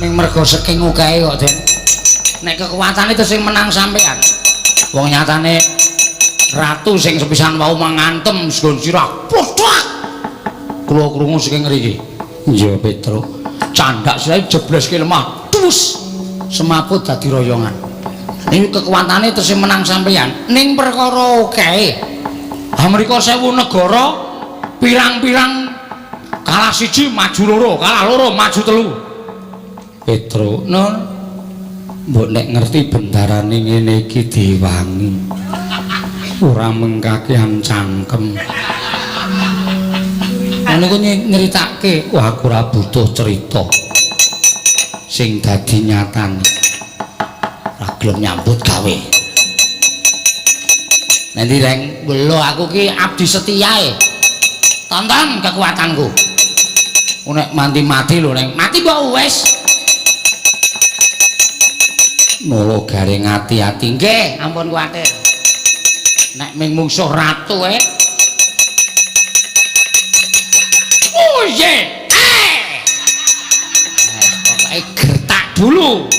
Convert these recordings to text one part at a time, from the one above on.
Ming mergo saking ukae kok, Den. Nek kekuatane itu sing menang sampean. Wong nyatane ratu sing sepisan wau mangantem sgon sirah. Plodak. Kula krungu saking ngriki. Iya, Petro. Candak sirahe jebleske lemah. Tus. Semaput dadi royongan. Ning kekuatane itu sing menang sampean. Ning perkara ukae. Amerika 1000 negara pirang-pirang kalah siji maju loro, kalah loro maju telu. Petro, non, mbok nek ngerti bendarane ngene iki diwangi. Ora mengkakean cangkem. Ana ku nyeritake, wah aku ora butuh cerita. Sing dadi nyatane. Ora gelem nyambut gawe. Nanti reng, lho aku ki abdi setiae. Tonton kekuatanku. Nek mati lho reng, mati kok wis. Nolo garing ati-ati nggih ampun kuwatir nek ming mungsuh ratu oye pokoke gertak dulu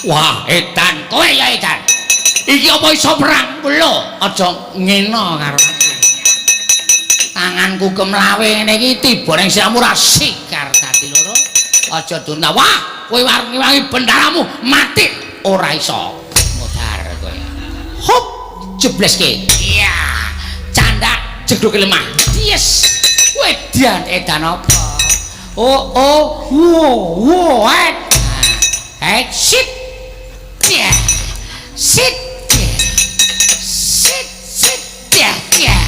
wah edan kowe ya edan iki apa iso perang lho aja ngena karo aku tanganku kemlawe ngene iki tiba ning siramu ra sikar dadi loro aja duna wah kowe wangi-wangi bendaramu mati ora iso modar kowe hop jebleske iya candak jedhuke lemah yes kowe edan apa oh sit yeah sit yeah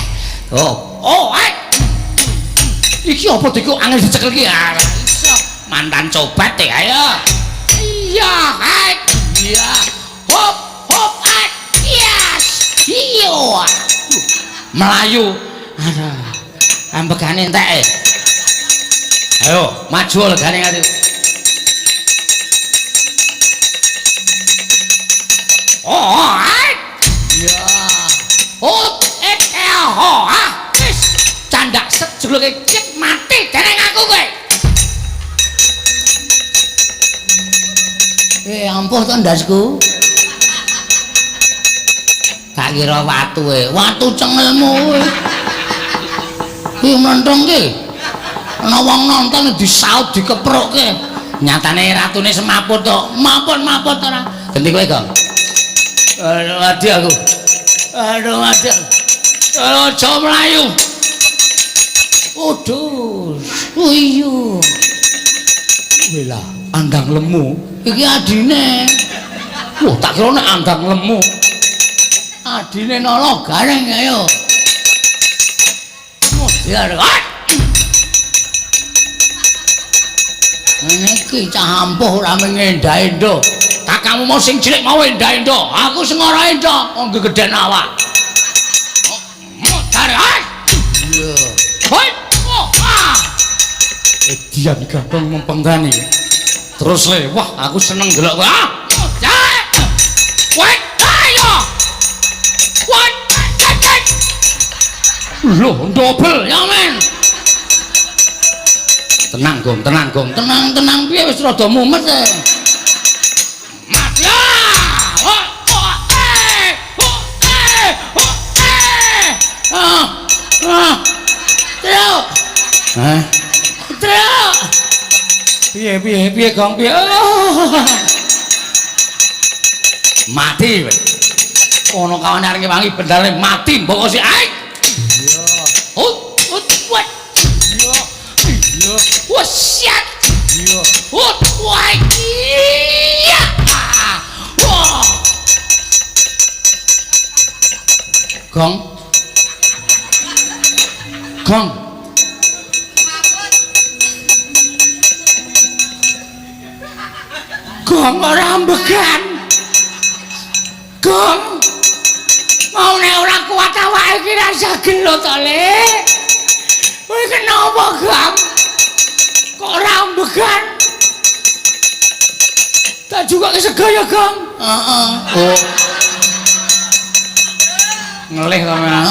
iki apa diku angel dicekel ki iso mantan cobat ayo iya iya hop yes iyo melayu ada ambegane entek ayo maju legane ati iya wis candak sejuluke cek mati dereng aku kowe ampuh to ndasku. Tak kira watu watu cengelmu kowe. Iki menthong ki. Ana wong nonton disaut dikeprokke. Nyatane ratune semaput to. Mapun-maput ora. Genti kowe, Gong. Aduh mati aku. Aja mlayu. Waduh. Uyu. Wela, andang lemu. Iki adine. Wah, tak kira nek andang lemu. Adine nolo gareng ayo. Modar. Iki cah ampuh ora mengendha-endha. Kakangmu mau sing cilik mau endha-endha. Aku sing ora endha, wong gegeden awak. Modar. Iya. Hoi. Diam gantong mempenggani. Terus wah aku seneng delok kowe. Wait, ayo. What? Loh, double ya men. Tenang Gong. Tenang piye wis rada mumet e. Mas ya. Truk. Piye Gong piye. Mati kowe. Ono kawane arep wangi bendare mati mbok sik ae. Iya. What? Iya. Wah, siat. Iya. Wah, iya. Wah. Gong. Gong ora ambegan. Gong. Mau nek ora kuat awake iki ra sagel to, Le. Kowe kenapa, Gong? Kok ora ambegan? Tak juga ke segaya, Gong. Heeh. Oh. ngelih sampean.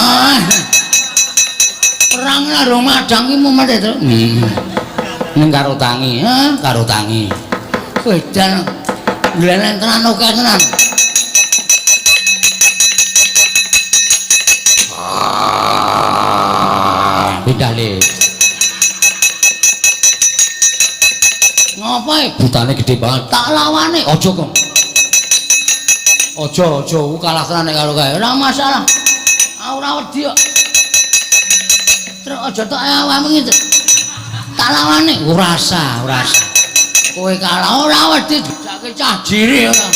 Perang karo madang ki mumet to. Ning karo tangi, karo tangi. Wedan glenen tenan oke tenan. Bidale. Ngopo e? Butane gede banget. Tak lawane. Aja kok. Aja Kalah tenan nek karo kae. Ora masalah. Ora wedi kok. Terus aja tok awakmu iki. Tak lawane. ora usah. Kowe kalah ora wedi dijake cah jiri ora.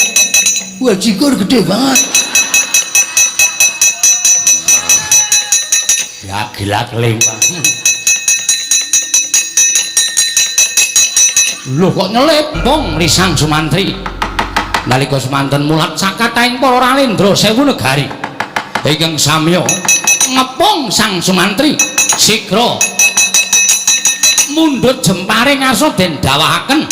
Wah jikur gede banget. Ya gila kelempang. Lho kok nyelempong Risang Sumantri. Nalika semanten mulat sakataing para Ralendra sewu negari. Ingkang samya ngepong Sang Sumantri sigra mundhut jemparing arsa den dawahaken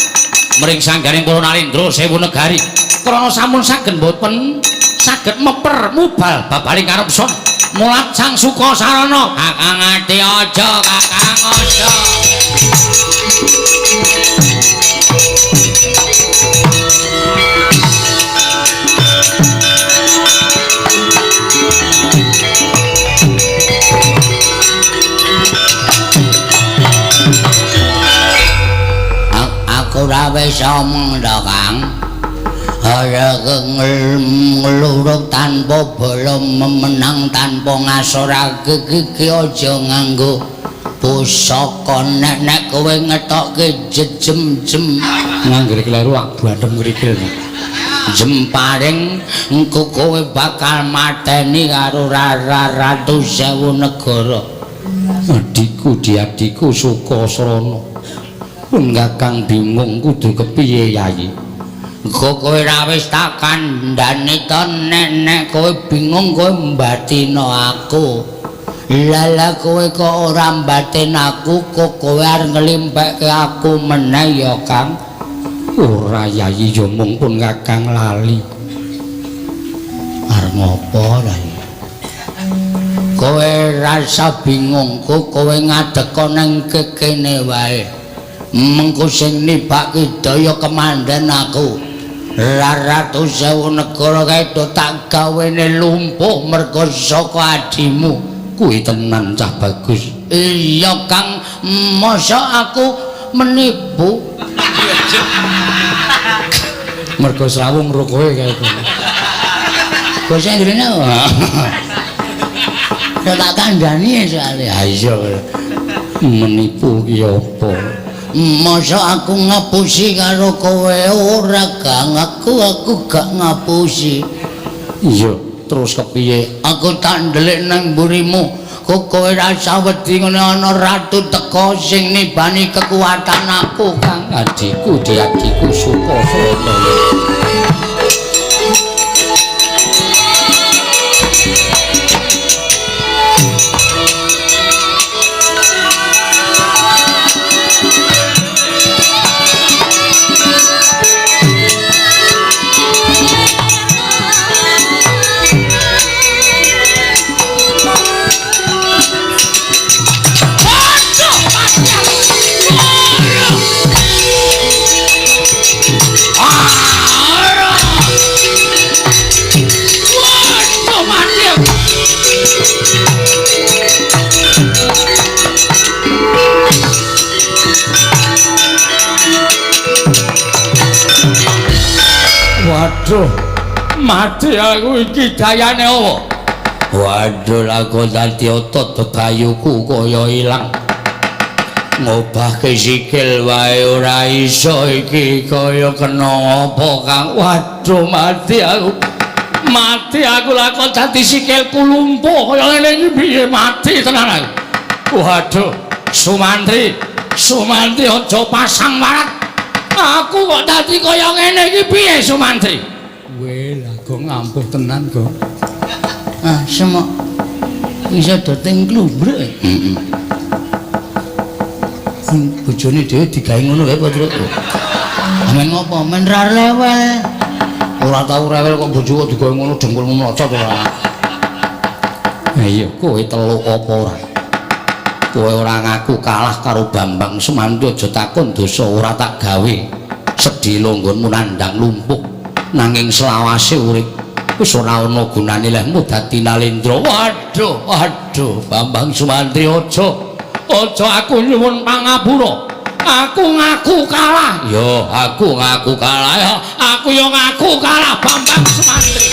mring sanggaring para Ralendra sewu negari. Krana sampun saged mboten saged meper mubal babaling karepson. Mulat Sang Sukasarana Kakang ati aja Kakang aja. Aku ora wis omong to Kang. Ora ngeluruk tanpa bala memenang tanpa ngasorake iki aja nganggo pusaka nek kowe ngetokke jejem-jem Nganggur kleru bandem ngrikil. jemparing engko kowe bakal mateni karo Ratu Sewu Negara. Adikku diadiku Sukasrana. Pun Kakang bingung kudu kepiye Yayi. Kok kowe ra wis tak kandhani to nek kowe bingung kowe mbatina aku. Lala kowe kok ora mbatin aku kok kowe arep nglimpeke aku meneh ya Kang. Ora Yayi ya mung pun Kakang lali. Arep ngopo Yayi? Kowe rasa bingung kok kowe ngadeka nang kene wae. Mengko sing nibake daya kemandan aku. Ratu Sewu Negara kae do tak gawene lumpuh mergo saka adimu. Kuwi tenan cah bagus. Iya Kang, masa aku menipu? Mergo srawung ro kowe kae kowe. Kowe sing ndene. Ya tak kandhani soalé. Ha iya. Menipu ki apa? Masa aku ngapusi karo kowe ora Kang, aku gak ngapusi. Iya, terus kepiye? Aku tak ndelik nang mburimu. Kok kowe rasa wedi ngene ana ratu teka sing nibani kekuatan aku Kang. Adikku diadiku Sukasrana. Waduh, mati aku iki dayane apa? Waduh aku dadi otot bebayuku kaya ilang. Ngobahke sikil wae ora iso iki kaya kena apa Kang. Waduh, mati aku. Mati aku lah kok dadi sikilku lumpuh kaya ngene iki piye mati tenan aku. Waduh, Sumantri aja pasang warat. Aku kok dadi kaya ngene iki piye Sumantri? Weh, lah kok ngampuh tenan kok. Semok iso doting klubruk. Heeh. Bojone dhewe digawe ngono wae Patro. Men ngopo? Men ra rewel. Ora tau rewel kok bojoku digawe ngono dengkulmu mlocot ora. Iya, kowe teluk apa ora? Kowe ora ngaku kalah karo Bambang Sumantri aja takon dosa ora tak gawe. Sedhi longgonmu nandhang lumpuh nanging selawase urip wis ora ana gunane lehmu dadi Nalendra. Waduh, Bambang Sumantri aja aku nyuwun pangapura. Aku ngaku kalah. Yo, aku ngaku kalah ya. Aku yo ngaku kalah Bambang Sumantri.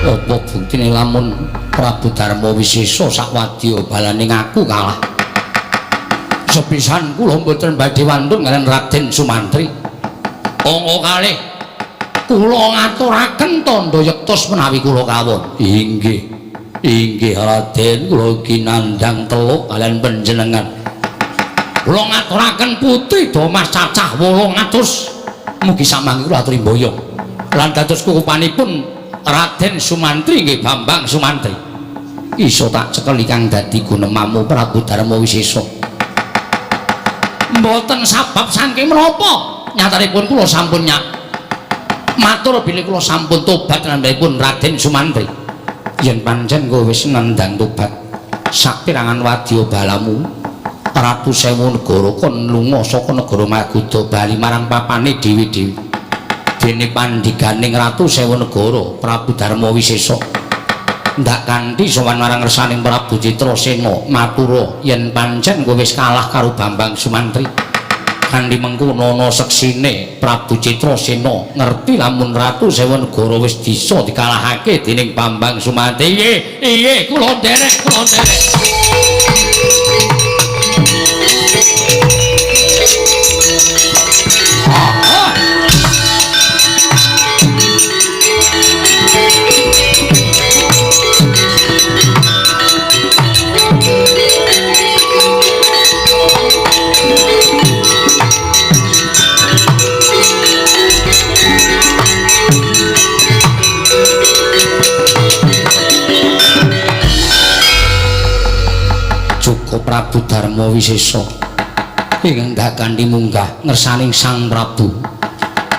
Apa buktine lamun Prabu Darma Wisesa sakwadya balane ngaku kalah. Sepisan kula mboten badhe wantun kaliyan Raden Sumantri. Angka kalih kula ngaturaken tandha yektos menawi kula kawon. Inggih Raden, kula kinandhang teluk kaliyan panjenengan. Kula ngaturaken Putri Damas cacah 800. Mugi samangke kula aturi mboyong. Lan dados kukupanipun Raden Sumantri nggih Bambang Sumantri. Iso tak cekel ingkang dadi gunemamu Prabu Darma Wisesa. Mboten sabab saking menapa nyatanipun kula sampun matur bilih kula sampun tobat nandhapun Raden Sumantri. Yen pancen kowe wis nandhang tobat sapirangan wadya balamu Ratu Sewu Negara kon lunga saka negara Magoda bali marang papane dhewe-dhewe. Dene pandhiganing Ratu Sewu Negara Prabu Darma Wisesa ndak kanthi sowan marang ngersaning Prabu Citrasena matura yen pancen kowe wis kalah karo Bambang Sumantri. Kanthi mengkono ana seksine Prabu Citrasena ngerti lamun Ratu Sewu Negara wis bisa dikalahake dening Bambang Sumantri. Iye kula nderek. Prabu Darma Wisesa ingkang kanthi munggah ngersaning Sang Prabu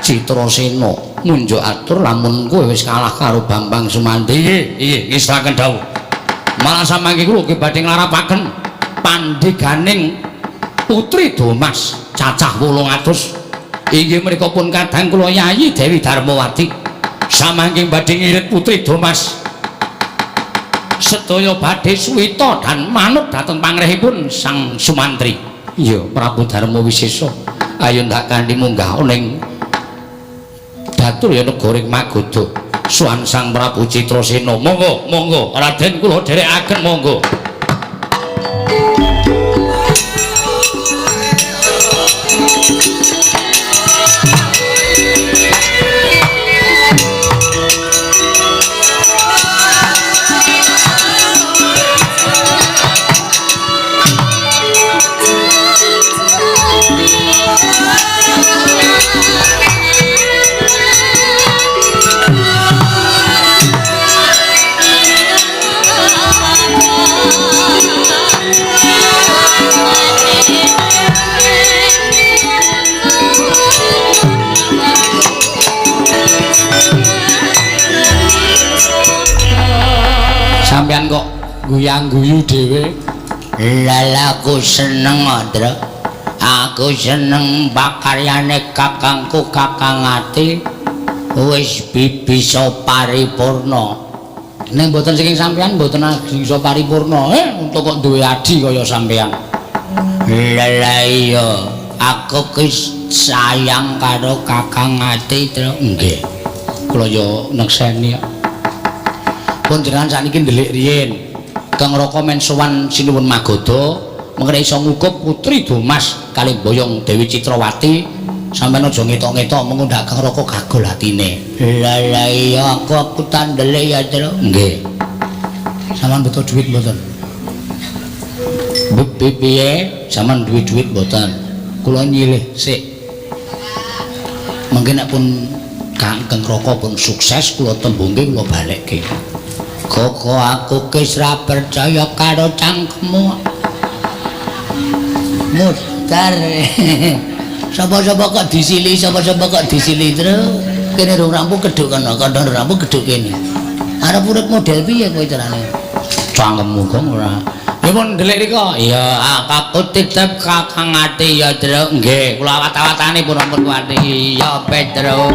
Citrasena nunjuk atur lamun kowe wis kalah karo Bambang Sumantri. Nggih ngestaken dawuh. Malah samangke kula nggih badhe nglarapaken pandheganing Putri Damas cacah 800. Inggih menika pun kadang kula Yayi Dewi Darmawati samangke badhe ngirit Putri Damas sedaya badhe suwita dan manut dhateng pangrehipun Sang Sumantri. Iya, Prabu Darma Wisesa. Ayo ndak kanthi munggah ning datur ya negara Magoda. Suwan Sang Prabu Citrasena. Monggo, Raden kula dherekaken monggo. Sampeyan kok guyang-guyu dhewe. Lala aku seneng, Ndra. Aku seneng pakaryane kakangku Kakang Ati wis bisa paripurna. Ning mboten saking sampeyan mboten bisa paripurna. Untuk kok duwe adi kaya sampeyan. Lala iya, aku ki sayang karo Kakang Ati, Ndra. Nggih. Kula yo nekseni kok. Pun jenengan sakniki ndelik riyin Kang Raka men sowan sinuwun Magoda mengko iso ngukup Putri Damas kalih boyong Dewi Citrawati sampeyan aja ngetok-ngetok mengko ndak Kang Raka gagol atine. Lah iya aku tandelik ya, Tru. Nggih. Sampeyan butuh duit mboten? Piye? Sampeyan duwe duit mboten? Kula nyilih sik. Mungkin nek pun Kang Raka pun sukses kula tembungke kula balekke. Koko aku wis ra percaya karo cangkemmu. Mutar. Sapa-sapa kok disili, sapa-sapa kok disili terus. Kene rung rampung keduk kono, kono rampung keduk kene. Arep urip model piye kowe carane? Cangkemmu kok ora. Dipun ndelik rika. Ya, aku titip Kakang Ati ya, Tru. Nggih, kula awat-awatane pun ampun kuwati. Ya, Petro.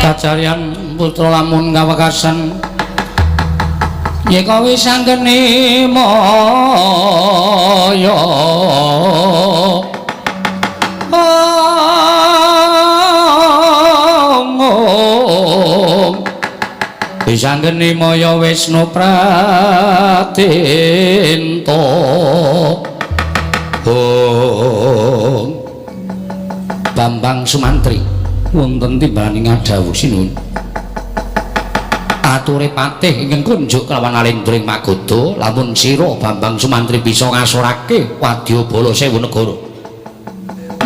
Kacarian putra lamun kawekasan yeka wis anggene maya wis anggene maya Wisnu Pratinta Bambang Sumantri wonten timbaning adhawuh sinuwun ature patih ingkang kunjuk kelawan Alendra Magoda lamun sira Bambang Sumantri bisa ngasorake Wadyabala Sewu Negara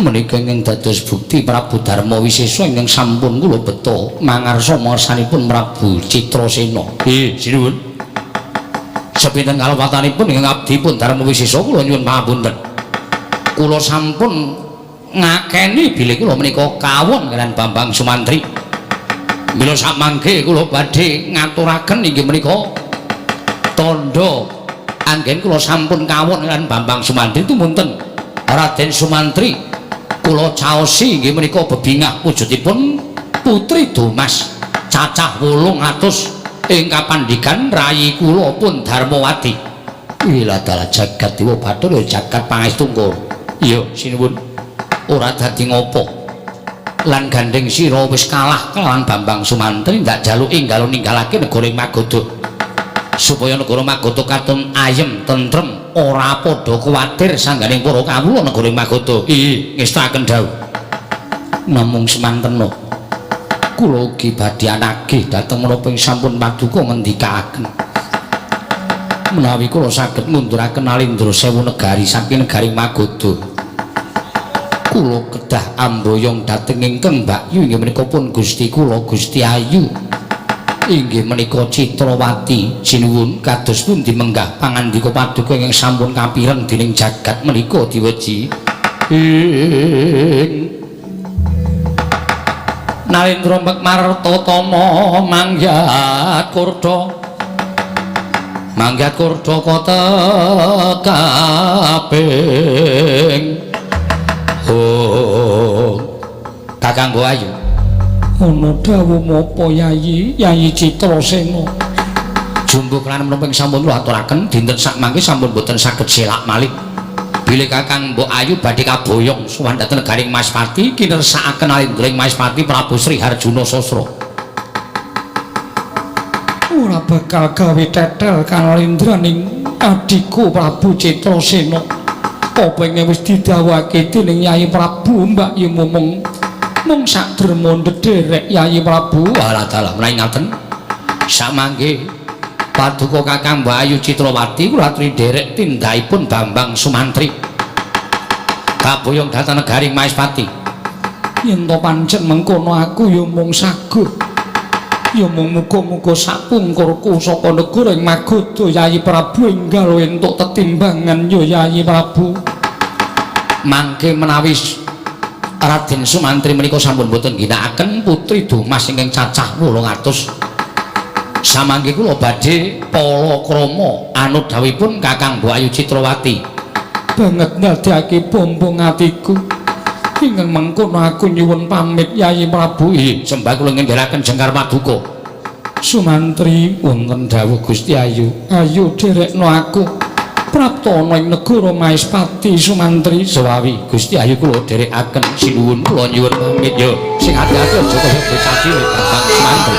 menika ingkang dados bukti Prabu Darma Wisesa ingkang sampun kula beta mangarsa marsanipun Prabu Citrasena. Nggih sinuwun sepinten kalepatanipun ingkang abdi pun Darma Wisesa kula nyuwun pangapunten kula sampun ngakeni bilih kula menika kawon kaliyan Bambang Sumantri. Mila samangke kula badhe ngaturaken inggih menika tandha anggen kula sampun kawon kaliyan Bambang Sumantri tumunten Raden Sumantri kula caosi inggih menika bebingah wujudipun Putri Domas cacah 800 ing kapandhikan rayi kula pun Darmawati. Ila dalah jagat Dewa Bathara jagat pangestu kula. Iya sinuwun ora dadi ngopo lan gandeng sira wis kalah kelawan Bambang Sumantri ndak jaluk enggal ninggalake negara Magoda supaya negara Magoda katon ayem tentrem ora padha kuwatir sangganing para kawula negara Magoda. Ngestaken dawuh namung semanten kula ugi badhe anagih dhateng menapa sampun paduka ngendikaken menawi kula saged ngunduraken Alendra Sewu Negari saking negari Magoda kula kedah amboyong dhateng ingkang Mbakyu inggih menika pun Gusti kula Gusti Ayu inggih menika Citrawati sinuwun kados pundi menggah pangandika paduka ingkang sampun kapireng dening jagat menika diweji Nalendra Martatama manggyat kurda kota kaping Kakang Ayu ana dawuh mapa Yayi Citrasena jumbuh lan menapa sampun kula aturaken dinten sak mangke sampun boten saged selak malih bilih Kakang Mbok Ayu badhe kaboyong sowan dhateng negaring Maspati kinersakaken Alendra Maspati Prabu Sri Harjuna Sasra ora bakal gawe tetel kang Alendraning adiku Prabu Citrasena apa ingkang wis didhawuhake dening Yayi Prabu Mbak Yu mung sak derma ndederek Yayi Prabu. Alah dalah menawi ngaten samangke paduka Kakang Mbak Ayu Citrawati kula aturi nderek tindhahipun Bambang Sumantri kaboyong dhateng negaring Maespati yen to pancen mengkono aku ya mung sagut Ya mung muga-muga sapungkurku saka negara ing Magoda Yayi Prabu enggal entuk tetimbangan ya Yayi Prabu. Mangke menawi Raden Sumantri menika sampun boten ginakaken putri Dumas ingkang cacah 800. Samangke kula badhe palakrama anut dawuhipun Kakang Mbok Ayu Citrawati. Banget ndadekake bombong atiku. Ingkang mengkono aku nyuwun pamit Yayi Prabu. Sembah kula ngendharaken Jengkar Paduka. Sumantri wonten dawuh Gusti Ayu. Ayo derekno aku. Prapta ana ing negara Maespati Sumantri sawawi Gusti Ayu kula dherekaken sinuwun kula nyuwun pamit ya. Sing ati-ati aja kaya bocah cilik Kakang Sumantri.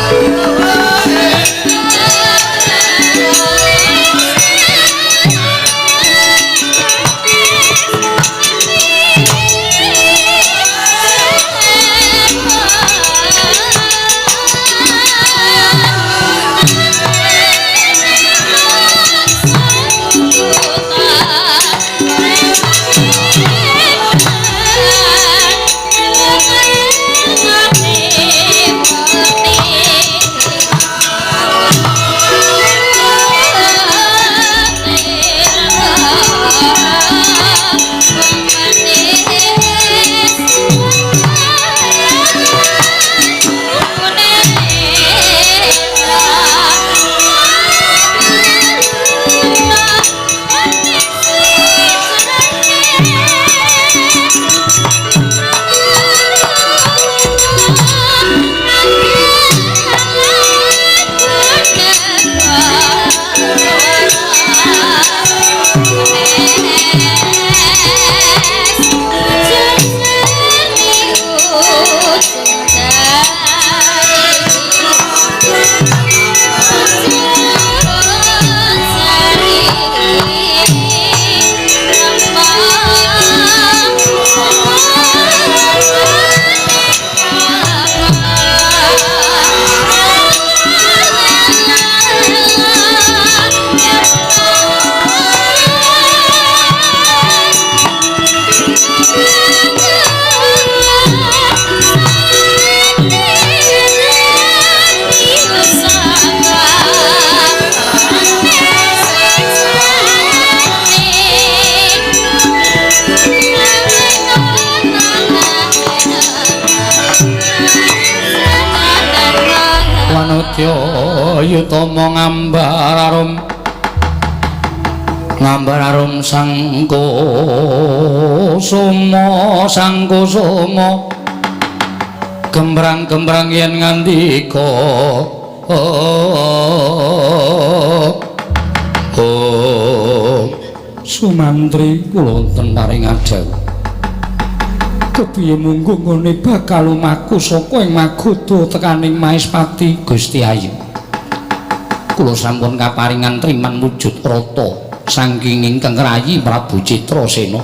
Yutama ngambar arum sangko somo gembrang-gembrang yen ngandika Sumantri kula wonten paring adhawu kepiye munggo ngene bakal lumaku saka ing Magoda tekaning Maespati Gusti Ayu. Kula sampun kaparingan triman wujud rata saking ingkang rayi Prabu Citrasena.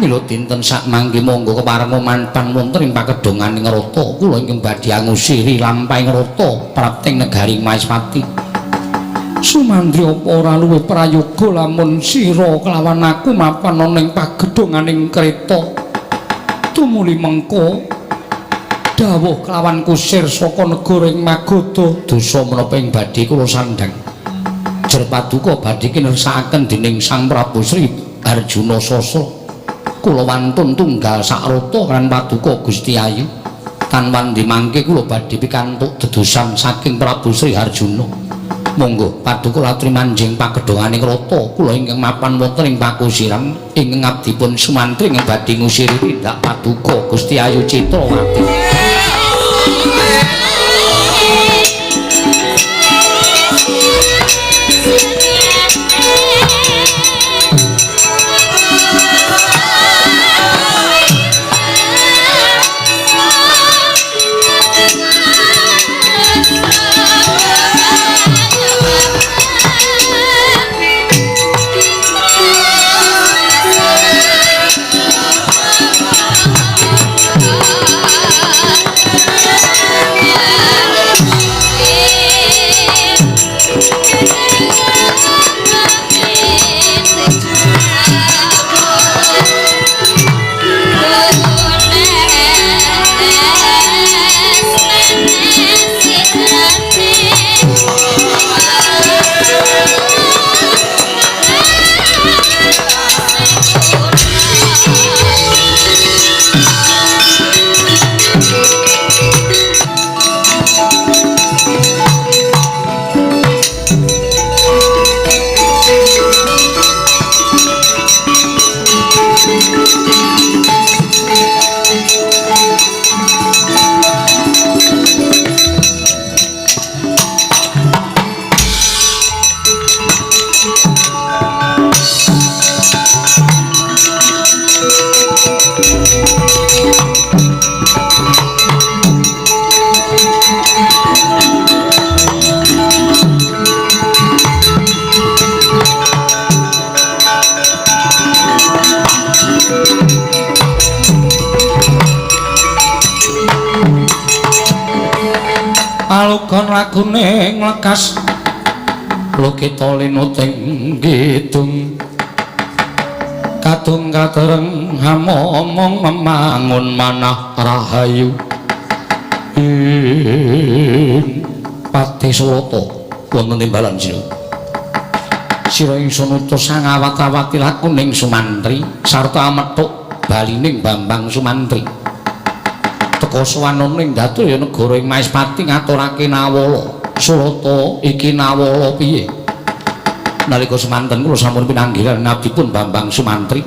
Mila dinten sak mangke monggo keparenga manpan wonten ing pakedonganing rata kula ingkang badhe ngusiri lampahing rata prapting negari Maespati. Sumantri apa ora luwih prayoga lamun sira kelawan aku mapan ana ing pagedonganing kreta. Tumuli mengko dawuh kelawan kusir saka negara ing Magoda dosa menapa ing badhe kula sandhang jer paduka badhe kinersakaken dening Sang Prabu Sri Arjuna Sasa kula wantun tunggal sakrata kan paduka Gusti Ayu tanpa ndimangke kula badhe pikantuk dedosan saking Prabu Sri Arjuna monggo paduka latri manjing pakedonganing rata kula ingkang mapan wonten ing pakusiran ingkang abdipun Sumantri ingkang badhe ngusiri tindak paduka Gusti Ayu Citrawati. Panogon lagune nglekas Lukita linuting kidung Kadung kadereng hamomong memangun manah rahayu Pati Surata wonten timbalan sira ingsun utus sangawat-awati lakuning Sumantri sarta amethuk balining Bambang Sumantri teka sawanoning Datulya negara ing Maespati ngaturake nawala Surata iki nawala piye nalika semanten kula sampun pinanggihan nabipun Bambang Sumantri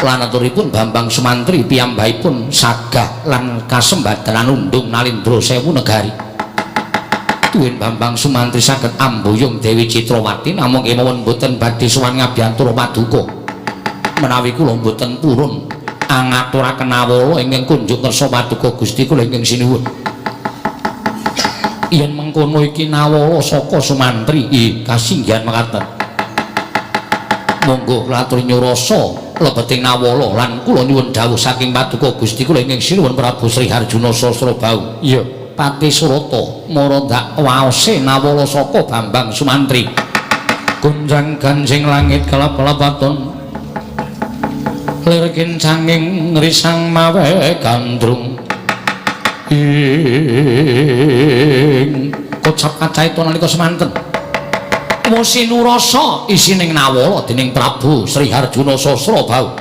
lan aturipun Bambang Sumantri piyambakipun sagah lan kasembadanan undung Nalindra Sewu negari Tuwin Bambang Sumantri saged ambuyung Dewi Citrawati namung kemawon boten badhe sowan ngabyantura paduka menawi kula boten purun angaturaken nawala ingkang kunjuk kersa paduka Gusti kula ingkang sinuwun yen mengkono iki nawala saka Sumantri kasinggihan mekaten monggo kula aturi nyurasa lebeting nawala lan kula nyuwun dawuh saking paduka Gusti kula ingkang sinuwun Prabu Sri Harjuna Sasrabau iya Pati Surata mara ndak waose nawala saka Bambang Sumantri gunjang ganjing langit kelap-kelapaton lir kincanging risang mawe gandrung ing kocap kacaita nalika semanten Musinurasa isining nawala dening Prabu Sri Harjuna Sasrabau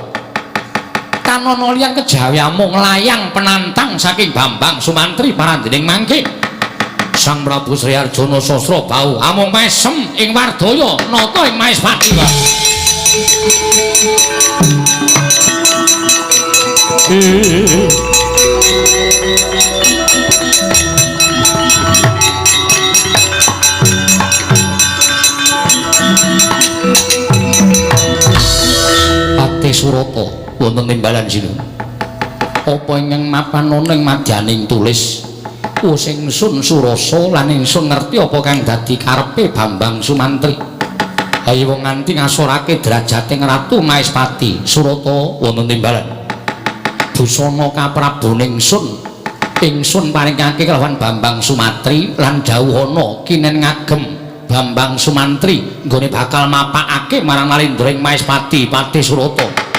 kanana liyan kejawi amung layang penantang saking Bambang Sumantri parandening mangke Sang Prabu Sri Harjuna Sasrabau amung mesem ing Wardaya nata ing Maespati Pati Surata wonten timbalan sinuwun apa ingkang mapan ana ing madyaning tulis sing ingsun surasa lan ingsun ngerti apa kang dadi karepe Bambang Sumantri ayo wong nganti ngasorake drajating Ratu Maespati Surata wonten timbalan busana kaprabaning ingsun paringake kelawan Bambang Sumantri lan dawuhana kinen ngagem Bambang Sumantri nggone bakal mapakake marang Nalindra ing Maespati Pati Surata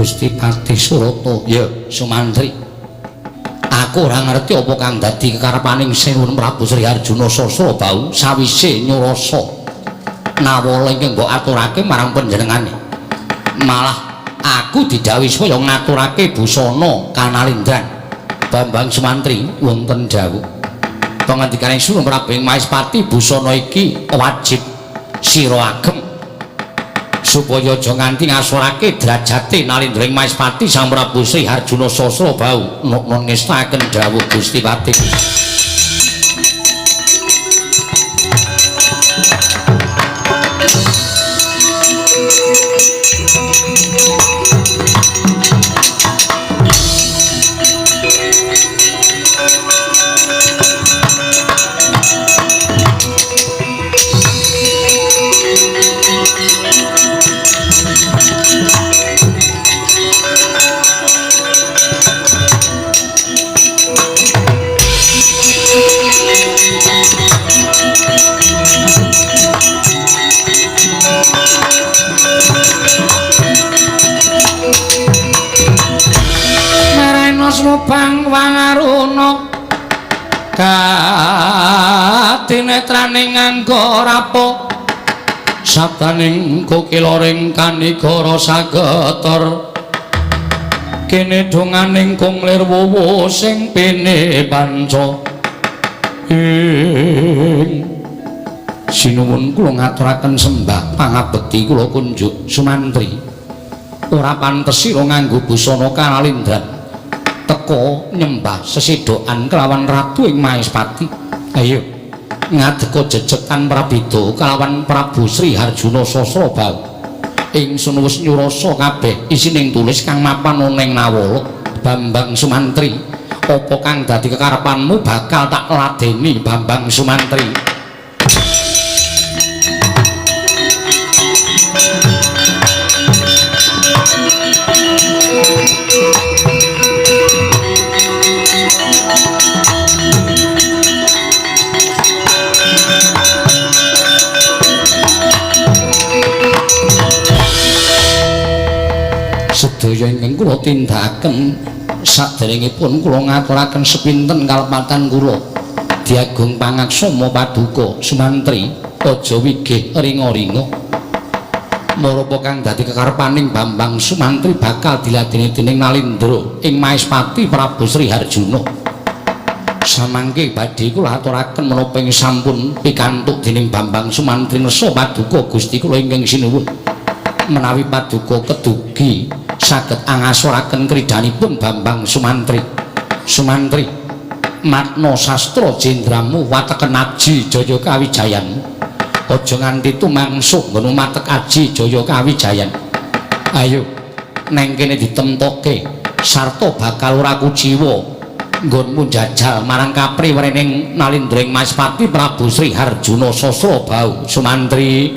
Gusti Pati Surata ya Sumantri aku ora ngerti apa kang dadi kekarepaning Sinuwun Prabu Sri Harjuna Sasrabau sawise nyurasa nawala ingkang mbok aturake marang panjenengane malah aku didhawuhi supaya ngaturake busana kanalindran Bambang Sumantri wonten dawuh pangandikaning Sinuwun Prabu ing Maespati busana iki wajib sira agem supaya aja nganti ngasorake derajate Nalindra ing Maespati Sang Prabu Sri Harjuna Sasrabau nuwun ngestaken dawuh Gusti Pati Lubang wangaruna katinetraning nganggo rapo sabdaning kukiloring kanigara sagetor kene donganing kunglir wuwu sing pene panca Sinuwun kula ngaturaken sembah pangabekti kula kunjuk Sumantri. Ora pantes sira nganggo busana kalindran teka nyembah sesedokan kelawan ratu ing Maespati. Ayo ngadeka jejekan Prabida kalawan Prabu Sri Harjuna Sasrabau. Ingsun wis nyurasa kabeh isining tulis kang mapan ning Nawala. Bambang Sumantri, apa kang dadi kekarepanmu bakal tak ladeni Bambang Sumantri. Sedaya ingkang kula tindakaken saderengipun kula ngaturaken sepinten kalepatan kula Diagung Pangaksama Paduka Sumantri aja wigih ringa-ringa. Marapa kang dadi kekarepaning Bambang Sumantri bakal diladeni dening Nalindra ing Maespati Prabu Sri Harjuna. Samangke badhe kula aturaken menapa ing sampun pikantuk dening Bambang Sumantri nersa Paduka Gusti kula ingkang sinuwun. Menawi Paduka kedugi saged angasuraken kridanipun Bambang Sumantri. Sumantri, makna sastra jendramu wateken aji jaya kawijayanmu. Aja nganti tumangsuh nggon matek aji jaya kawijayan. Ayo neng kene ditemtoke sarta bakal ora kuciwa nggonmu njajal marang kapriwerening Nalindra ing Maespati Prabu Sri Harjuna Sasrabau. Sumantri,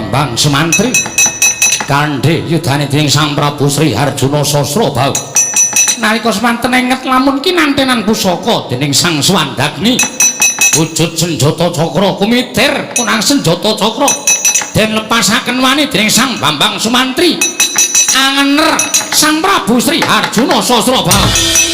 Bambang Sumantri kandhe yudhane dening Sang Prabu Sri Harjuna Sasrabahu nalika semanten enget lamun kinantenan pusaka dening Sang Swandagni wujud senjata cakra kumitir kunang senjata cakra den lepasaken wani dening Sang Bambang Sumantri angener Sang Prabu Sri Harjuna Sasrabahu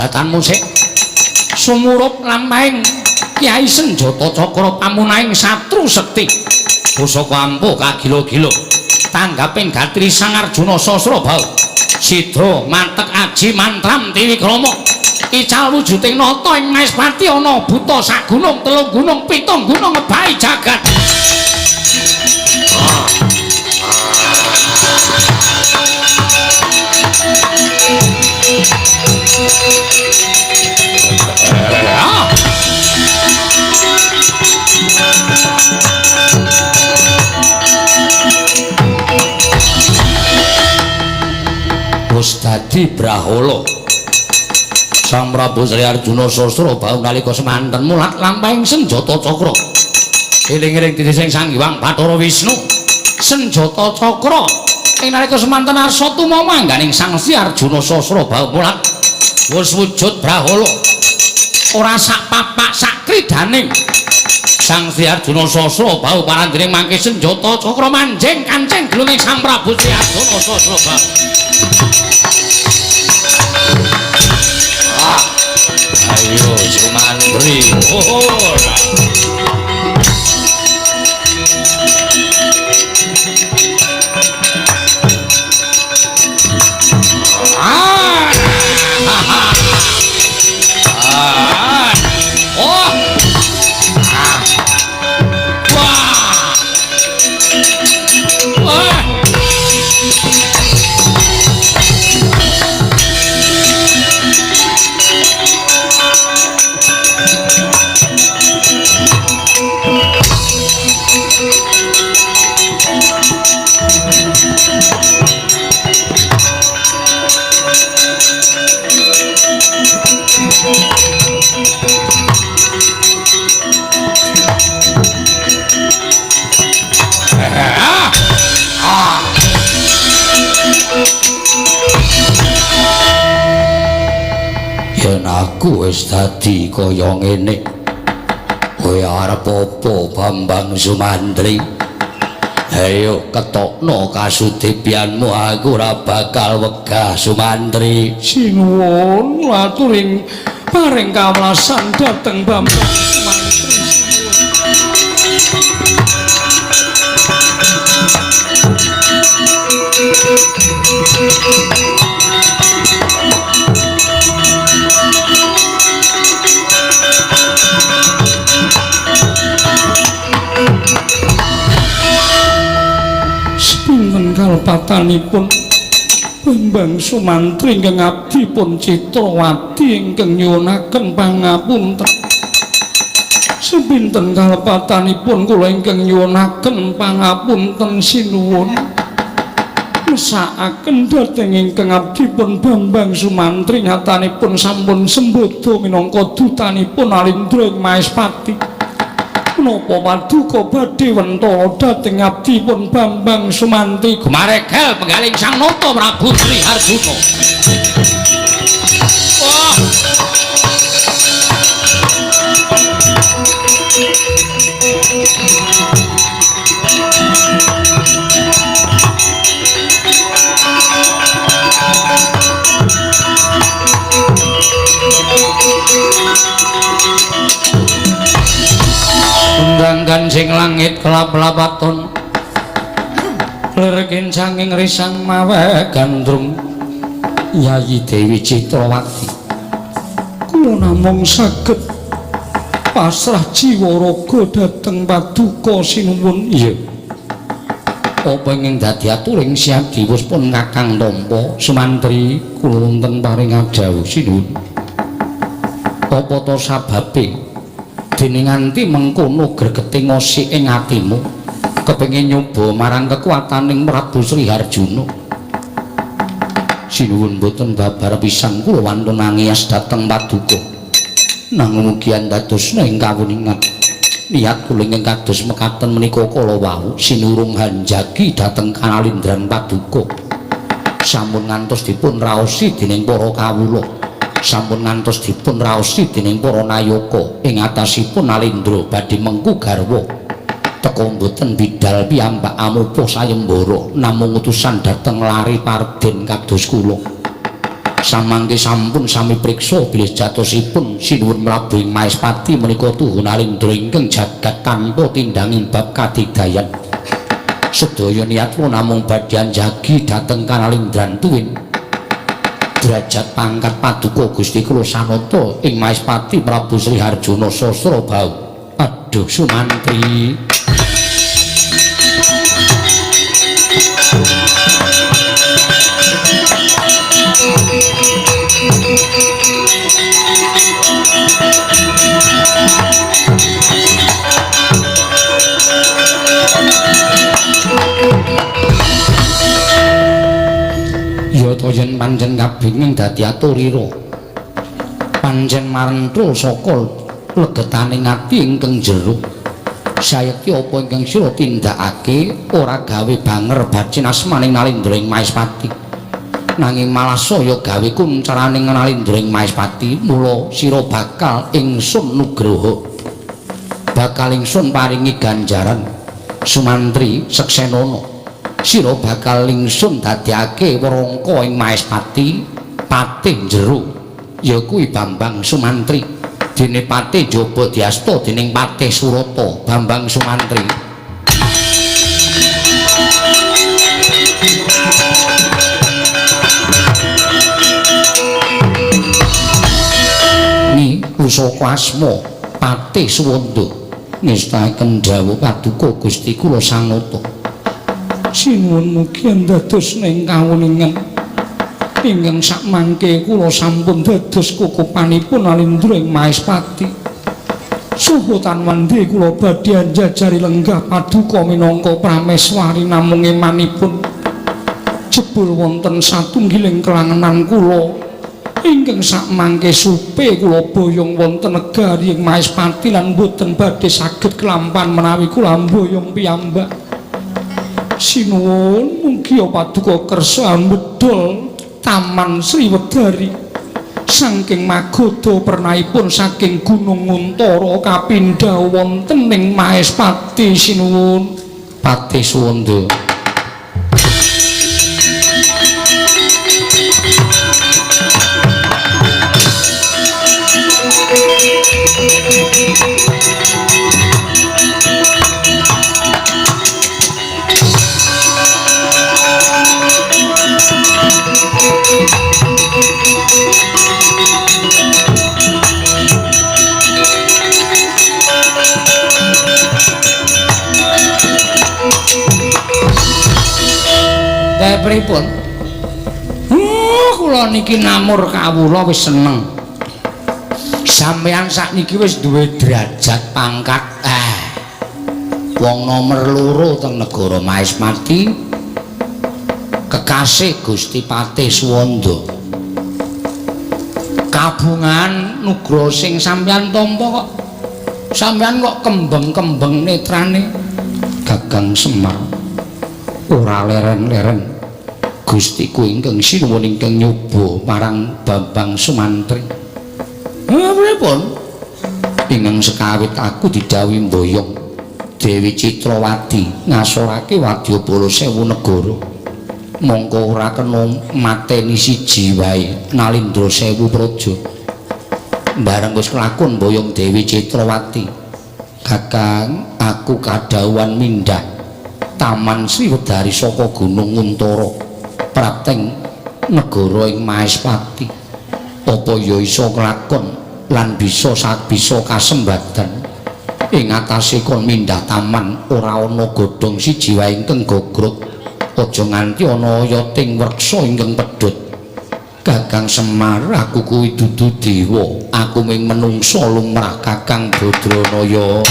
datanmu sik sumurup lampahing Kyai Senjata Cakra pamunahing satru sekti pusaka ampuh kagilo-gilo tanggaping Gatri Sang Arjuna Sasrabahu sidra mantek aji mantram Triwikrama ical wujuding nata ing Maespati ana buta sak gunung telung gunung pitung gunung ngebahi jagat wis dadi brahala Sang Prabu Sri Arjuna Sasrabahu nalika semanten mulat lampahing senjata cakra eling-eling didesing Sang Hyang Bathara Wisnu senjata cakra ing nalika semanten arsa tumama angganing Sang Sri Arjuna Sasrabahu mulat wis wujud brahala ora sak papak sak kridaning Sang Sri Arjuna Sasrabahu parandening mangke senjata cakra manjing kancing glunging Sang Prabu Sri Arjuna Sasrabahu ayo Sumantri yen aku wis dadi kaya ngene kowe arep apa Bambang Sumantri ayo ketokno kasudipianmu aku ora bakal wegah Sumantri sinuwun aturing paring kawelasan dhateng Bambang Sumantri sepinten kalpatanipun Bambang Sumantri ingkang abdi pun Citrawati ingkang nyuwunaken pangapunten sepinten kalpatanipun kula ingkang nyuwunaken pangapunten sinuwun mesakaken dhateng ingkang abdi pun Bambang Sumantri nyatanipun sampun sembodo minangka dutanipun Alindra ing Maespati napa paduka badhe wentara dhateng abdipun Bambang Sumantri gumaregel penggaling Sang Nata Prabu Sri Harjuna undang sing langit kelap-lapaton leregen sanging risang mawe gandrung Yayi Dewi Citrawati kula namung saged pasrah jiwa raga dhateng Paduka sinuwun. Iya. Apa ingkang dadi aturing siagi wis pun Kakang tampa Sumantri kula wonten paring adhawuh sinuwun. Apa to sababe dene nganti mengkono gregete ngosik ing atimu kepengin nyoba marang kekuataning Prabu Sri Harjuna. Sinuwun boten babar pisan kula wantun nangias dhateng Paduka. Nanging mugi andadosna ing kawuningan niat kula ingkang kados mekaten menika kala wau sinurung hanjagi dhateng Kanalindran Paduka. Sampun ngantos dipun raosi dening para kawula. Sampun ngantos dipun raosi dening para nayaka ing atasipun Alindra badhe mengku garwa. Teka mboten bidal piyambak amupa sayembara namung utusan dhateng lari Parden kados kula. Samangke sampun sami priksa bilih jatosipun sinuwun Prabu ing Maespati menika tuhun Alindra ingkang jagat tanpa tindanging bab kadidayan. Sedaya niat kula namung badhe anjagi dhateng Kanalindran tuwin derajat pangkat Paduka Gusti kula sanata ing Maespati Prabu Sri Harjuna Sasrabau. Aduh Sumantri. Ya to yen pancen kabinging dadi aturira pancen marentul saka legetaning ati ingkang jero sayekti apa ingkang sira tindakake ora gawe banger bacin asmaning Nalindra ing Maespati nanging malah saya gawe kuncaraning Nalindra ing Maespati mula sira bakal ingsun nugraha bakal ingsun paringi ganjaran Sumantri Seksenana sira bakal ingsun dadekake warangka ing Maespati patih jero ya kuwi Bambang Sumantri dene patih jaba diasta dening Patih Surata Bambang Sumantri. Ni pusaka asma Patih Suwanda ngestaken dawuh Paduka Gusti kula sanata. Sinuwun mugi andadosna ing kawuningan ingkang sakmangke kula sampun dados kukupanipun Alindra ing Maespati. Suhu tanwandi kula badhe anjajari lenggah Paduka minangka prameswari namung emanipun jebul wonten satunggiling kelangenan kula ingkang sakmangke supe kula boyong wonten negari ing Maespati lan boten badhe saged kelampan menawi kula boyong piyambak. Sinuwun mugi Paduka kersa medhol Taman Sriwedari saking magoda pernahipun saking Gunung Nguntara kapindhah wonten ing Maespati sinuwun Patih Suwanda. Pripun? Kula niki namur kawula wis seneng. Sampeyan sakniki wis duwe derajat pangkat wong nomor 2 teng negara Maespati. Kekasih Gusti Patih Suwanda. Kabungan nugra sing sampeyan tampa kok. Sampeyan kok kembeng-kembeng netrane Gagang Semar. Ora leren-leren. Gustiku ingkang sinuwun ingkang nyoba marang Bambang Sumantri. Pripun? Ingkang sekawit aku didhawuhi mboyong Dewi Citrawati ngasorake wadyabala 1000 negara. Mongko ora kena mateni siji wae Nalindra 1000 praja. Bareng wis kelakon mboyong Dewi Citrawati. Kakang, aku kadhawuhan mindhah Taman Sriwedari saka Gunung Nguntara. Prateng negara ing Maespati apa ya iso kelakon lan bisa kasembadan ing atase kon mindhah taman ora ana godhong siji wae ingkang gogrok aja nganti ana oyoting wreksa ingkang pedhot Kakang Semar aku kuwi dudu dewa aku ming menungsa lumrah Kakang Badranaya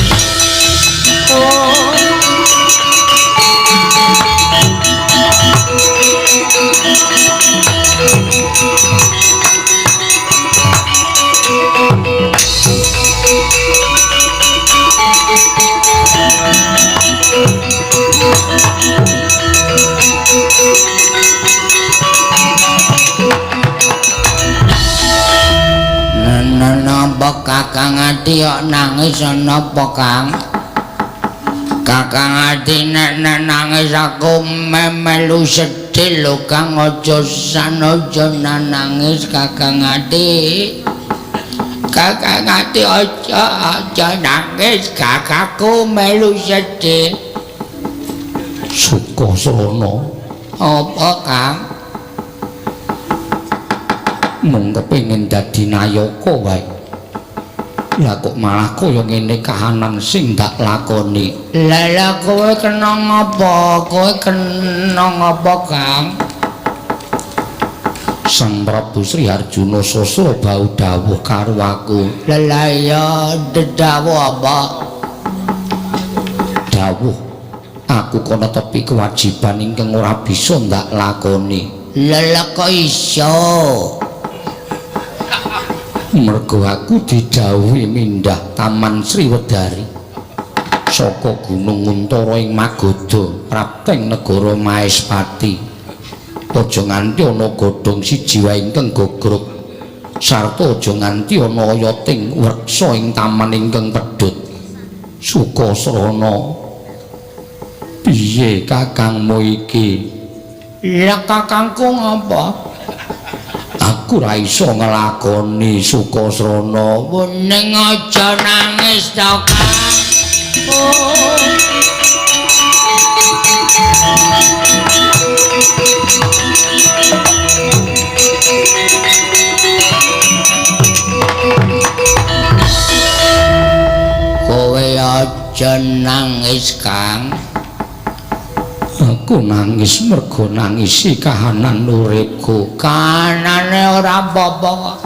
Napa Kakang Ati kok nangis napa Kang? Kakang Ati nek nangis aku melu sedih lho Kang aja nangis Kakang Ati. Kakang Ati aja nangis kakakku melu sedih. Sukasrana Apa Kang? mung kepengin dadi nayaka wae lah kok malah kaya ngene kahanan sing ndak lakoni Lah kowe kena ngapa? Kowe kena ngapa Kang? Sang Prabu Sri Arjuna sasra bau dawuh karo aku Lah ya dawuh apa? dawuh aku kono tepi kewajiban ingkang ora bisa ndak lakoni Lah kok iso? mergo aku didhawuhi mindhah Taman Sriwedari saka Gunung Untara ing Magoda prapteng negara Maespati aja nganti ana godhong siji wae ingkang gogrok sarta aja nganti ana oyoting wreksa ing taman ingkang pedhot Sukasrana piye kakangmu iki Lah kakangku ngapa? aku ra iso nglakoni Sukasrana Ning aja nangis to Kang. Kowe aja nangis Kang. aku nangis mergo nangisi kahanan uripku Kanane ora apa-apa kok.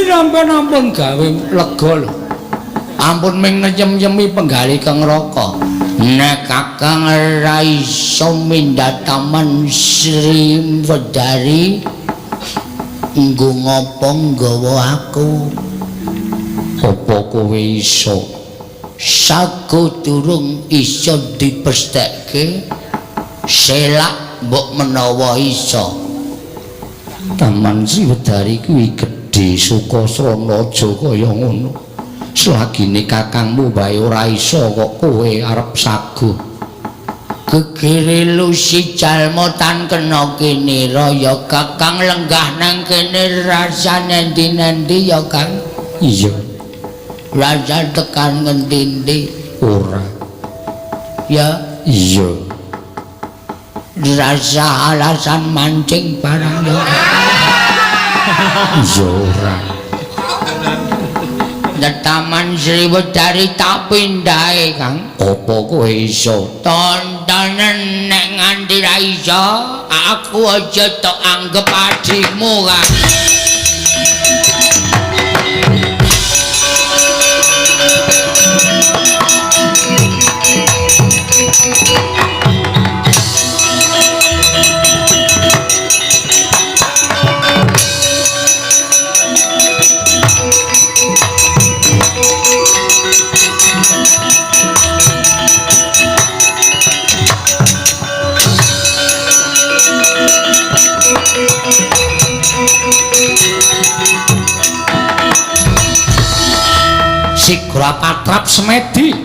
sampeyan ampun gawe lega lho Ampun ming nyem-nyemi penggali kang raka. Nek Kakang ra iso mindhah Taman Sriwedari nggo ngopo nggawa aku? apa kowe iso Saku durung iso dipesthekke selak mbok menawa iso. Taman Sriwedari kuwi gedhe Sukasrana aja kaya ngono selagine kakangmu wae ora iso kok kowe arep saguh Gegere lusi jalma tan kena kene raya Kakang lenggah nang kene rasane endi-endi ya Kang. iya Rasa tekan ngendi-endi ora ya iya rasa alasan mancing barang ya. iya ora Taman Sriwedari tak pindahe Kang. apa kowe iso Tontonen nek nganti ra iso aku aja tok anggap adikmu Kang. Sigra patrap semedi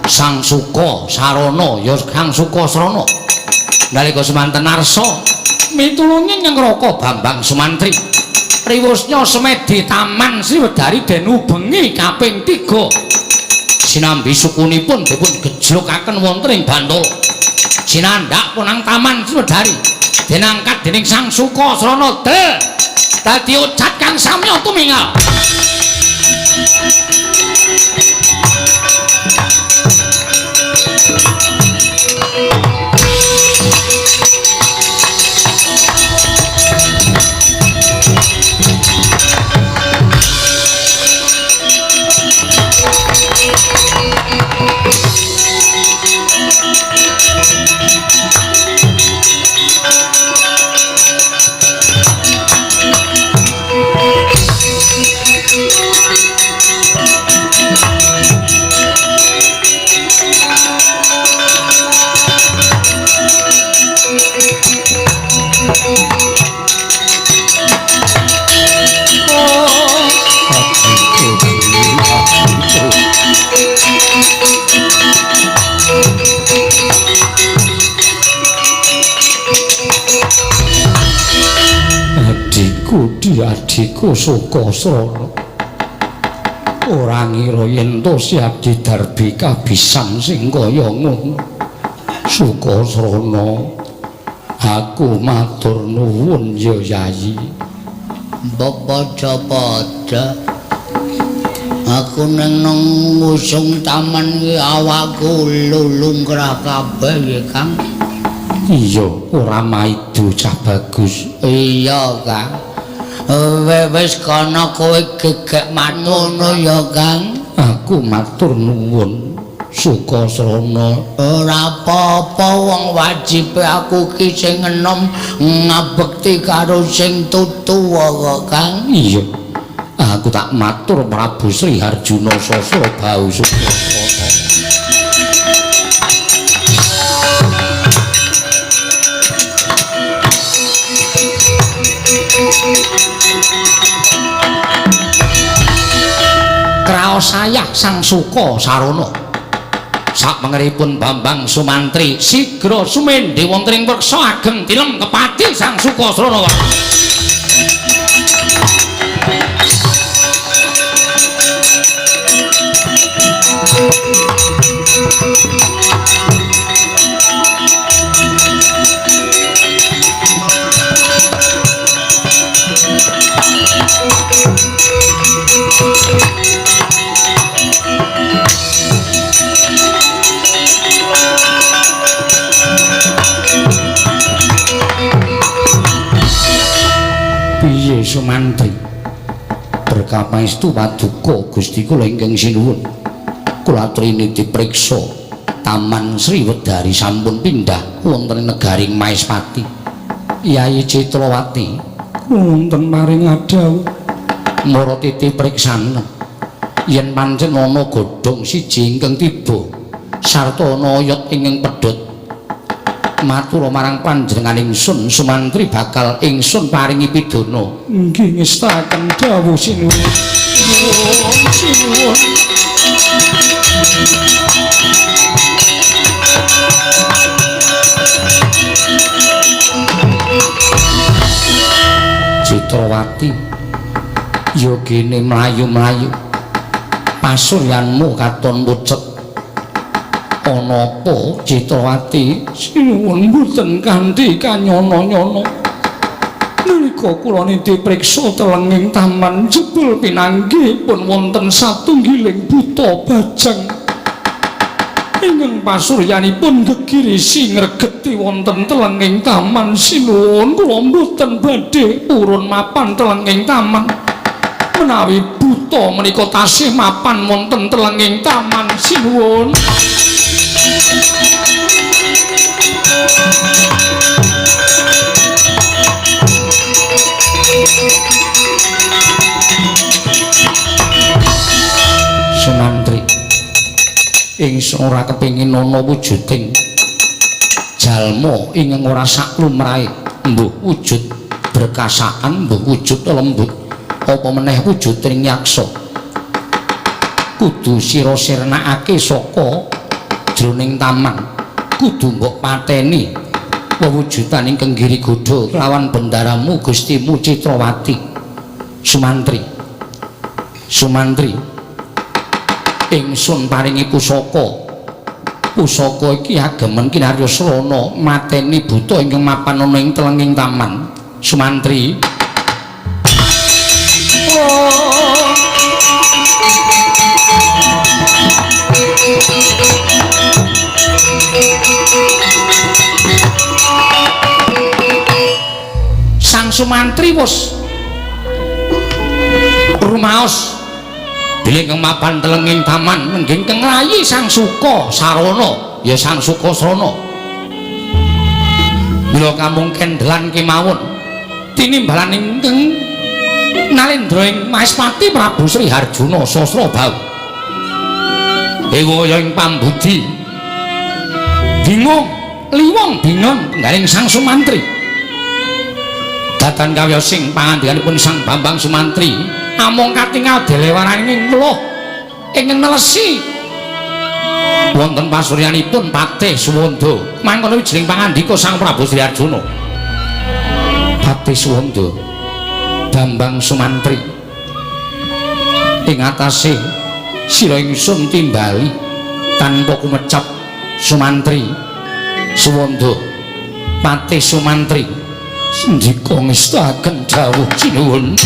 Sang Sukasrana ya Sang Sukasrana nalika semanten arsa mitulungi nyengraka Bambang Sumantri riwusnya semedi Taman Sriwedari den ubengi kaping 3 sinambi sukunipun dipun gejlokaken wonten ing Bantul sinandak punang Taman Sriwedari dinangkat dening Sang Sukasrana dadi ucat kang samya tumingal. Adikku Sukasrana ora ngira yen to siap didarbi kabisan sing kaya ngono. Sukasrana aku matur nuwun ya Yayi. Padha-padha aku nang ngusung taman iki awakku lulungkrah kabeh ya Kang. Iya, ora maido cah bagus. Iya Kang. Wis kana kowe gegek matono ya Kang. Aku matur nuwun Sukasrana. Ora apa-apa wong wajibe aku ki sing enom ngabekti karo sing tuwa kok Kang. Iya. Aku tak matur Prabu Sri Harjuna Sasrabau Sukasrana. Kraos sayah Sang Sukasarana sapengeripun Bambang Sumantri sigra sumendhe wonten ing wersa ageng tilem kepati Sang Sukasrana. Piye Sumantri? Berkah paestu paduka Gusti kula ingkang sinuwun. Kula aturi dipriksa Taman Sriwedari sampun pindah wonten negaring Maespati. Yayi Citrawati wonten maring adhawu mara titi priksana yen pancen ana godhong siji ingkang tiba sarta ana oyot ingkang pedhot matur marang panjenengan ingsun Sumantri bakal ingsun paringi pidana. Nggih ngestaken dawuh sinuwun. Sinuwun. Citrawati ya kene mlayu-mlayu pasuryanmu katon pucet. Ana apa Citrawati? Sinuwun mboten kanthi kanyana-nyana. Nalika kula dipriksa telenging taman jebul pinanggihipun wonten satunggiling buta bajang ingkang pasuryanipun gegirisi ngregeti wonten telenging taman. Sinuwun kula mboten badhe purun mapan telenging taman. Menawi buta menika tasih mapan wonten telenging taman. Sinuwun. Sumantri, ingsun ora kepengin ana wujuding jalma ingkang ora saklumrahe, mbuh wujud berkasaan, mbuh wujud lembut, apa meneh wujuding yaksa. Kudu sira sirnakake saka jroning taman, kudu mbok pateni wewujudan ingkang girigodha kelawan bendaramu Gustimu Citrawati. Sumantri, Sumantri, ingsun paringi pusaka. Pusaka iki agemen kinarya srana mateni buta ingkang mapan ana ing telenging taman. Sumantri, Sang Sumantri wis rumaos bilih kemapan telenging taman nengging keng rayi Sang Suka Sarana ya Sang Sukasrana mila kampung kendelan kemawon tinimbalan ingkang Nalendra ing Mahespati Prabu Sri Harjuna Sasrabahu ewaya ing pambudi bingung liwong bingung penggaling Sang Sumantri datan kawya sing pangandikanipun Sang Bambang Sumantri amung katingal delewaraning mluh ingkang nelesi wonten pasuryanipun Patih Suwanda mangkono wijining pangandika Sang Prabu Sri Harjuna Patih Suwanda Bambang Sumantri ing atase sira ingsun timbali tanpa kumecap Sumantri Suwanda Patih Sumantri sendika ngestaken dawuh sinuwun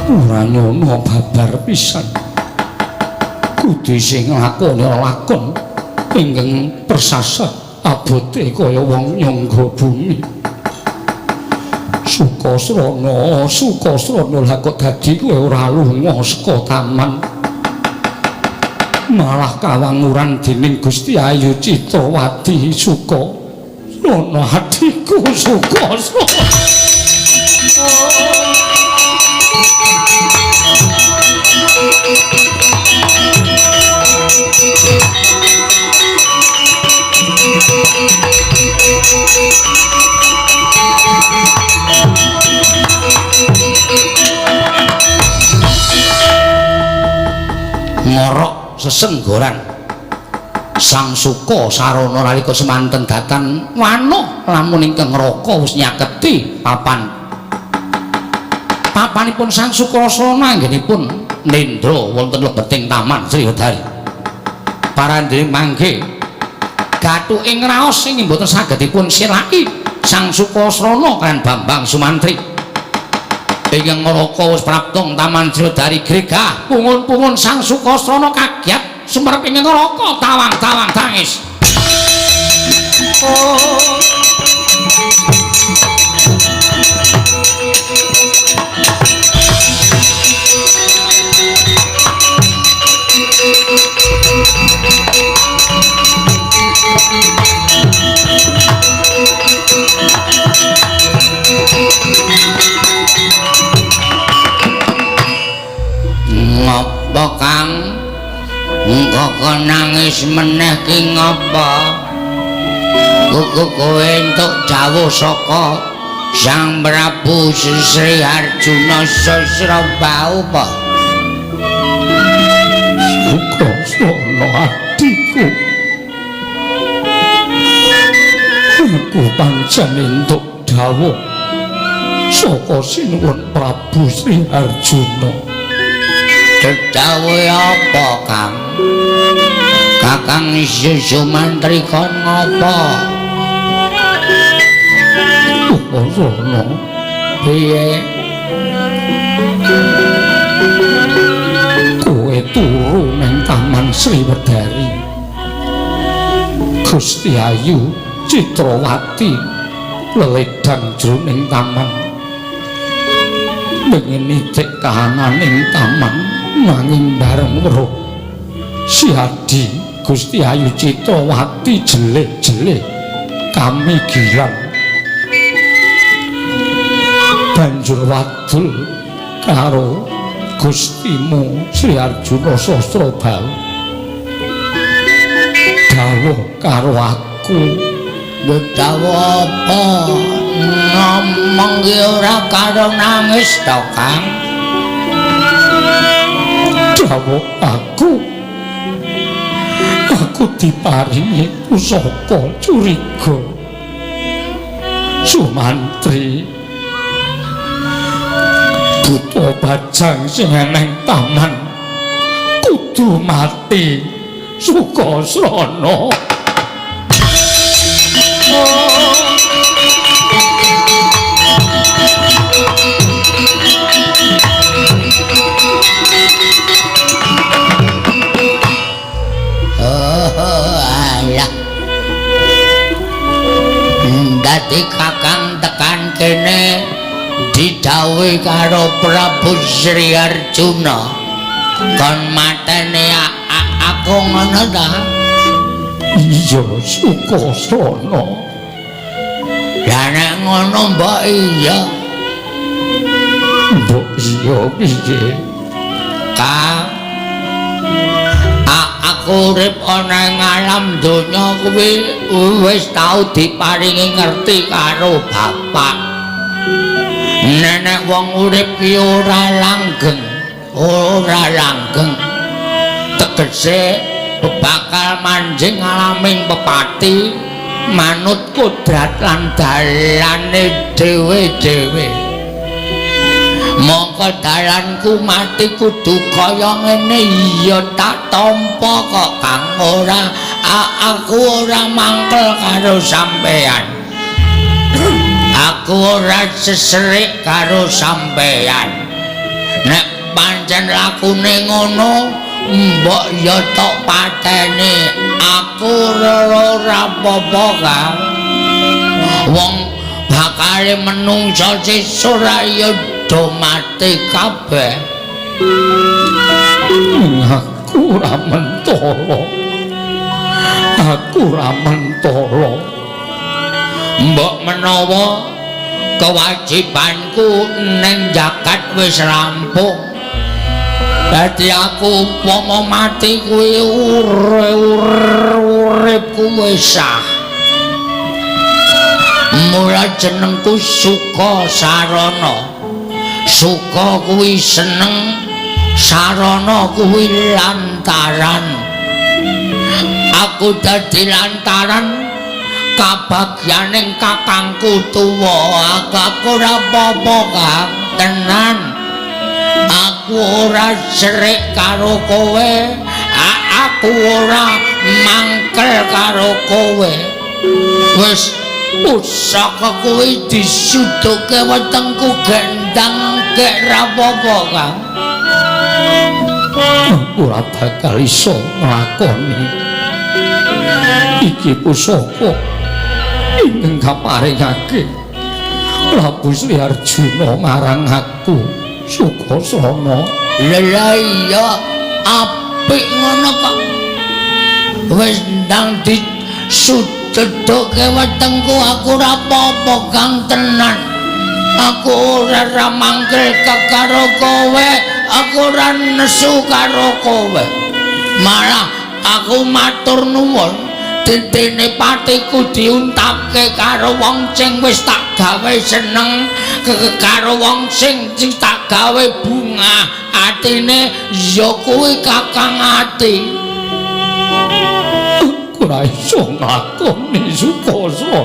ora nyono babar pisan kudu sing nglakoni lakon ingkang persasat abote kaya wong nyangga bumi Sukasrana lha kok dadi kowe ora lunga saka taman malah kawanguran dening Gusti Ayu Citrawati Sukasrana atiku Sukasrana ngorok sesenggoran Sang Suka Sarana nalika semanten datan wanuh lamun ingkang ngraka wis nyaketi papanipun Sang Sukasrana anggenipun nendra wonten lebeting taman Sriwedari parandene mangke gathu ing raos ing mboten sagedipun silaki Sang Sukasrana kan Bambang Sumantri ingkang ngraka wis praptung taman Sriwedari gregah pungun-pungun Sang Sukasrana kaget sumerep ing ngraka tawang-tawang tangis ngapa Kang engko nangis meneh ki ngapa kowe entuk dawuh saka Sang Prabu Sri Harjuna Sasrabahu apa Sukasrana atiku aku pancen entuk dawuh saka sinuwun Prabu Sri Harjuna dawuh apa Kang Kakang Sumantri kon ngapa Sukasrana piye kowe turu ning taman Sriwedari Gusti Ayu Citrawati leledang jroning taman pengen nitik kahananing taman nanging bareng weruh si Adi Gusti Ayu Citrawati jelek-jelek kamigiran banjur wadul karo Gustimu Sri Harjuna Sasrabahu dawuh karo aku Dawa apa ngomong ki ora karo nangis to Kang Dawa aku diparingi pusaka curiga Sumantri buta bajang sing eneng taman kudu mati Sukasrana dadi Kakang tekan kene didhawuhi karo Prabu Sri Arjuna kon mateni aku ngono ta iya Sukasrana ya nek ngono mbok iya piye Kang aku urip ana ing alam donya kuwi wis tau diparingi ngerti karo bapak nenek wong urip ki ora langgeng tegese bakal manjing alaming pepati manut kodrat lan dalane dhewe-dhewe mongko dalanku mati kudu kaya ngene iya tak tampa kok Kang aku ora mangkel karo sampean aku ora seserik karo sampean nek pancen lakune ngono mbok ya tok pateni aku ora apa-apa Kang wong bakale menungso sesuk ya do mati kabeh aku ora mentolo mbok menawa kewajibanku ning jagat wis rampung dadi aku upama mati kuwi uripku wis sah mula jenengku Sukasrana Suka kuwi seneng sarana kuwi lantaran aku dadi lantaran kabagyaning kakangku tuwa aku ora apa-apa Kang tenan aku ora serik karo kowe aku ora mangkel karo kowe wis pusaka kuwi disuduke wetengku gendang gek rapopo Kang ora bakal iso nglakoni iki pusaka ingkang kaparingake Prabu Sri Arjuna marang aku Sukasrana lha iya apik ngono kok wis ndang disuduke wetengku aku ora apa-apa Kang tenan aku ora mangkel karo kowe aku ora nesu karo kowe malah aku matur nuwun titine patiku diuntapke karo wong sing wis tak gawe seneng karo wong sing tak gawe bunga atine ya kuwi Kakang Ati ora iso ngakoni Sukasrana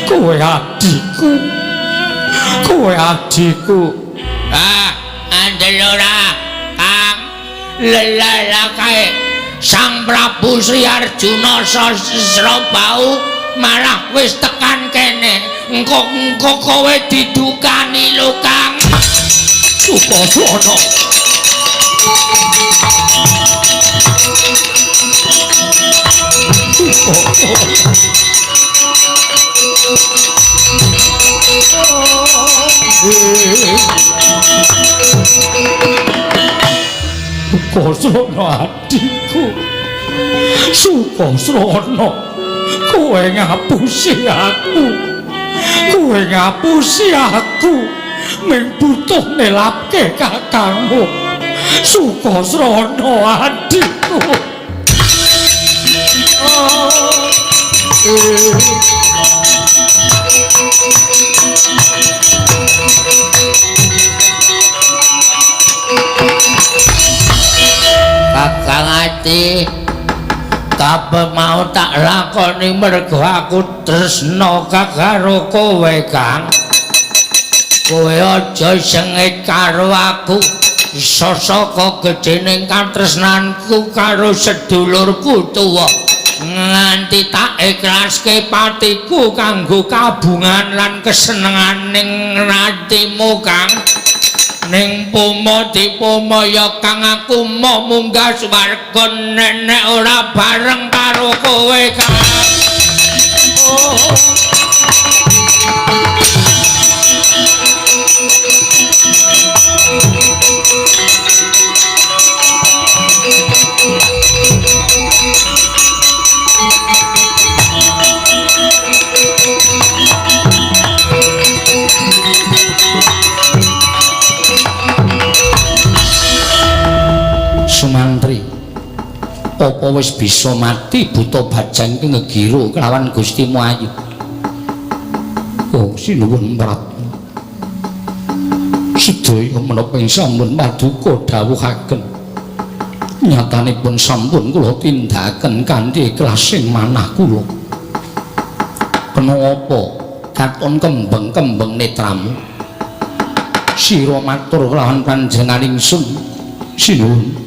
kowe adikku andelora Kang lelala kae Sang Prabu Sri Arjuna Sasrabau malah wis tekan kene engko kowe didukani lho Kang Sukasrana Sukasrana adikku Sukasrana kowe ngapusi aku ming butuh nelapke kakangmu Sukasrana adikku Kakang ati kabeh mau tak lakoni mergo aku tresna karo kowe Kang. Kowe aja sengit karo aku. Sosok gedhening katresnanku karo sedulurku tuwa. Nganti tak ikhlaske patiku kanggo kabungan lan kesenenganing ratimu Kang. Ning pomo dipomaya Kang aku mau munggah swarga nek ora bareng karo kowe Kang. Sumantri, apa wis bisa mati buta bajang ki ngegiru kelawan Gustimu Ayu? Oh, sinuwun Prabu. Sedaya menapa sampun paduka dawuhaken. Nyatanipun sampun kula tindakaken kanthi ikhlasing manah kula. Kenapa katon kembeng-kembeng netramu? Sira matur kelawan panjenengan ingsun. Sinuwun.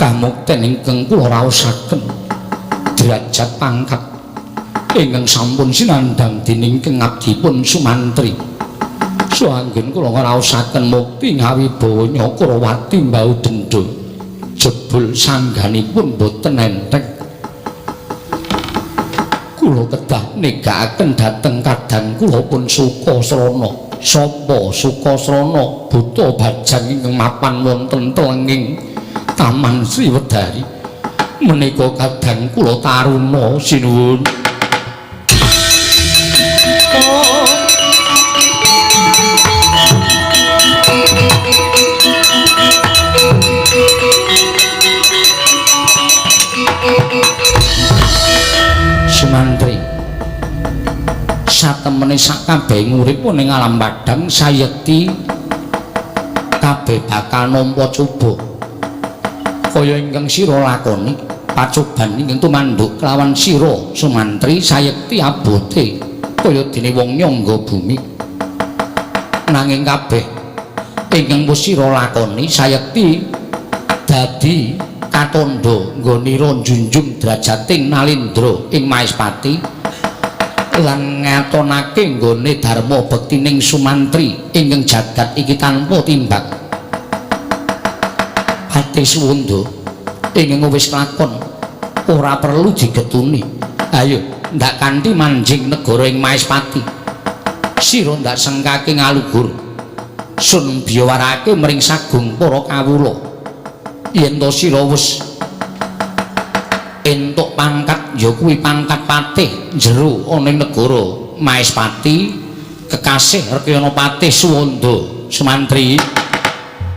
Kamukten ingkang kula raosaken derajat pangkat ingkang sampun sinandhang dening ingkang abdipun Sumantri. Suanggen kula raosaken mukti ngawibawa Nyakrawati mbau dendha jebul sangganipun boten enteng. Kula kedah negakaken dhateng kadang kula pun Sukasrana. Sapa Sukasrana buta bajang ingkang mapan wonten telenging Taman Sriwedari menika kadang kula taruna sinuwun. Sumantri satemene sakabehing uripun ing alam padang sayekti kabeh bakal nampa coba kaya ingkang sira lakoni pacoban ingkang tumanduk kelawan sira Sumantri sayekti abote kaya dene wong nyangga bumi nanging kabeh ingkang wis sira lakoni sayekti dadi katandha nggonira njunjung drajating Nalindra ing Maespati lan ngatonake nggone dharma bektining Sumantri ingkang jagat iki tanpa timbang. Ati suwanda ingkang wis lakon ora perlu digetuni. Ayo ndak kanthi manjing negara ing Maespati. Sira ndak sengkake ngalugur. Sun biyawarake mring sagung para kawula. Yen to sira wis entuk pangkat ya kuwi pangkat patih jero ana ing negara Maespati kekasih Rekyanapati Suwanda Sumantri.